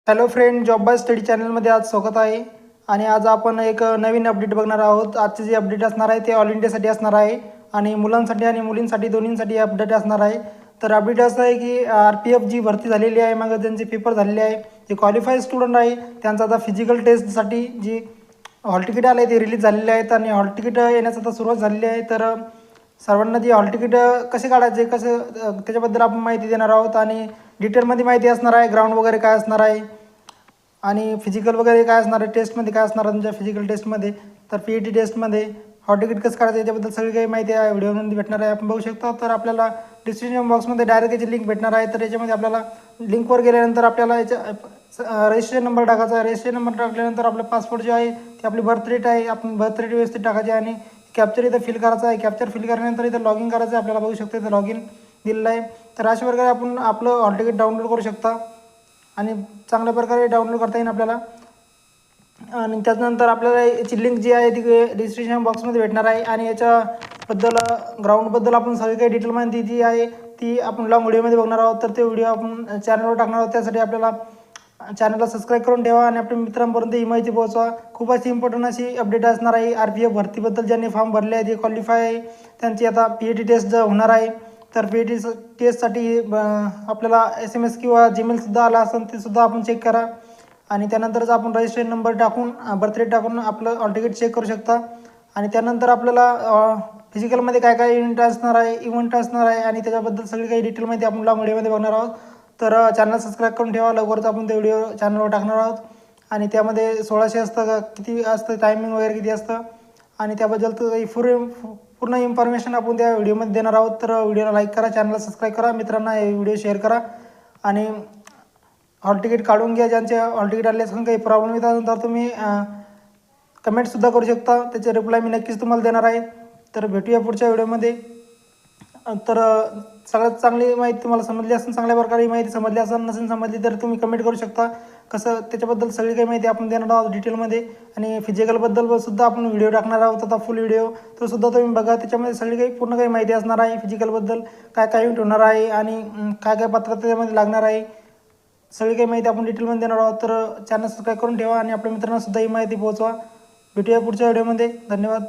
Hello friend, job by study चॅनलमध्ये आज स्वागत आहे. आणि आज आपण एक नवीन अपडेट बघणार आहोत. आजचे जे अपडेट असणार आहे ते ऑल इंडियासाठी असणार आहे आणि मुलांसाठी आणि मुलींसाठी दोन्हींसाठी अपडेट असणार आहे. तर अपडेट असं आहे की RPF जी भरती झालेली आहे, मग त्यांचे पेपर झालेले आहे, जे क्वालिफाईड स्टुडंट आहे त्यांचा आता फिजिकल टेस्टसाठी जी हॉल तिकीट आले ते रिलीज झालेले आहेत आणि हॉल तिकीट येण्यास आता सुरुवात झालेली आहे. तर सर्वांना जी हॉल तिकीट कसे काढायचे त्याच्याबद्दल आपण माहिती देणार आहोत आणि डिटेलमध्ये माहिती असणार आहे. ग्राउंड वगैरे काय असणार आहे आणि फिजिकल वगैरे काय असणार आहे, टेस्टमध्ये काय असणार आहे तुमच्या फिजिकल टेस्टमध्ये, तर PET टेस्टमध्ये हॉल तिकीट कसं काढायचं याच्याबद्दल सगळी काही माहिती आहे व्हिडिओमध्ये भेटणार आहे. आपण बघू शकता. तर आपल्याला डिस्क्रिप्शन बॉक्समध्ये डायरेक्ट याची लिंक भेटणार आहे. तर याच्यामध्ये आपल्याला लिंकवर गेल्यानंतर आपल्याला याच्या रजिस्ट्रेशन नंबर टाकायचा आहे. रजिस्ट्रेशन नंबर टाकल्यानंतर आपलं पासपोर्ट जे आहे ते आपली बर्थ रेट आहे, आपण बर्थ रेट व्यवस्थित टाकायची आणि कॅप्चर इथं फिल करायचं आहे. कॅप्चर फिल केल्यानंतर इथं लॉग इन करायचं आहे. आपल्याला बघू शकता इथं लॉग इन दिलेलं आहे. तर अशा प्रकारे आपण आपलं हॉल तिकीट डाउनलोड करू शकता आणि चांगल्या प्रकारे डाउनलोड करता येईल आपल्याला. आणि त्याच्यानंतर आपल्याला याची लिंक जी आहे ती डिस्क्रिप्शन बॉक्समध्ये भेटणार आहे आणि याच्याबद्दल ग्राउंडबद्दल आपण सगळी काही डिटेल माहिती जी आहे ती आपण लॉंग व्हिडिओमध्ये बघणार आहोत. तर ते व्हिडिओ आपण चॅनलवर टाकणार आहोत. त्यासाठी आपल्याला चॅनलला सबस्क्राईब करून ठेवा आणि आपल्या मित्रांपर्यंत ही माहिती पोहोचवा. खूप अशी इम्पॉर्टंट अशी अपडेट असणार आहे. RPF भरतीबद्दल ज्यांनी फॉर्म भरले आहे, जे क्वालिफाय आहे, त्यांची आता PET टेस्ट होणार आहे. तर PET टेस्टसाठी आपल्याला SMS किंवा जीमेलसुद्धा आला असेल, ते सुद्धा आपण चेक करा आणि त्यानंतरच आपण रजिस्ट्रेशन नंबर टाकून बर्थ रेट टाकून आपलं हॉल तिकीट चेक करू शकता. आणि त्यानंतर आपल्याला फिजिकलमध्ये काय काय इव्हेंट असणार आहे आणि त्याच्याबद्दल सगळी काही डिटेल माहिती आपण लॉंग व्हिडिओमध्ये बघणार आहोत. तर चॅनल सबस्क्राईब करून ठेवा. लवकरच आपण ते व्हिडिओ चॅनलवर टाकणार आहोत आणि त्यामध्ये 1600 असतं का किती असतं, टायमिंग वगैरे किती असतं आणि त्याबद्दल काही पूर्ण इन्फॉर्मेशन आपण त्या व्हिडिओमध्ये देणार आहोत. तर व्हिडिओला लाईक करा, चॅनलला सबस्क्राईब करा, मित्रांना हे व्हिडिओ शेअर करा आणि हॉल तिकीट काढून घ्या. ज्यांचे हॉल तिकीट आले असेल, काही प्रॉब्लेम येत असेल तर तुम्ही कमेंटसुद्धा करू शकता. त्याचे रिप्लाय मी नक्कीच तुम्हाला देणार आहे. तर भेटूया पुढच्या व्हिडिओमध्ये. तर सगळ्यात चांगली माहिती तुम्हाला समजली असेल, चांगल्या प्रकारे ही माहिती समजली असेल, नसेल समजली तर तुम्ही कमेंट करू शकता. कसं त्याच्याबद्दल सगळी काही माहिती आपण देणार आहोत डिटेलमध्ये आणि फिजिकलबद्दल सुद्धा आपण व्हिडिओ टाकणार आहोत आता, फुल व्हिडिओ. तो सुद्धा तुम्ही बघा. त्याच्यामध्ये सगळी काही पूर्ण काही माहिती असणार आहे फिजिकलबद्दल, काय काय इव्हेंट होणार आहे आणि काय काय पात्रता त्यामध्ये लागणार आहे, सगळी काही माहिती आपण डिटेलमध्ये देणार आहोत. तर चॅनल सबस्क्राईब करून ठेवा आणि आपल्या मित्रांना सुद्धा ही माहिती पोहोचवा. भेटूया पुढच्या व्हिडिओमध्ये. धन्यवाद.